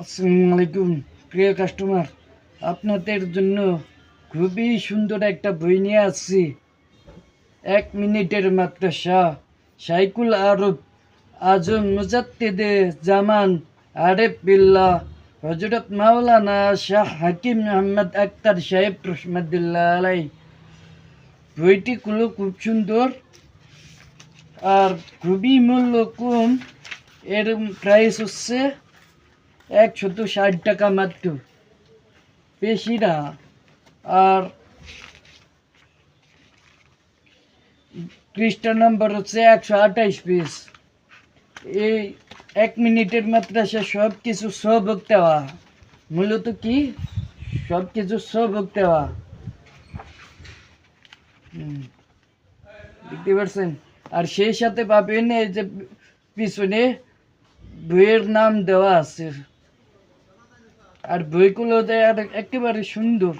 আসসালামু আলাইকুম প্রিয় কাস্টমার, আপনাদের জন্য খুবই সুন্দর একটা বই নিয়ে আসছি। 1 মিনিটের মাদ্রাসা, শাইকুল আরব আজম মুজাদ্দেদে জামান আরেফ বিল্লাহ হজরত মাওলানা শাহ হাকিম আহমদ আক্তার সাহেব রহমতুল্লাহ আলাই। বইটি খুব সুন্দর আর খুবই মূল্য কম। এর প্রাইস হচ্ছে 160 টাকা মাত্র, বেশি না। আর পৃষ্ঠা নম্বর হচ্ছে 128 পিস। এই 1 মিনিটের মাদ্রাসা সব কিছু সবক দেওয়া, মূলত কি সব কিছু সবক দেওয়া। দেখতে পাচ্ছেন? আর সেই সাথে পাবেন এই যে পিছনে বইয়ের নাম দেওয়া আছে, আর বইগুলো একেবারে সুন্দর।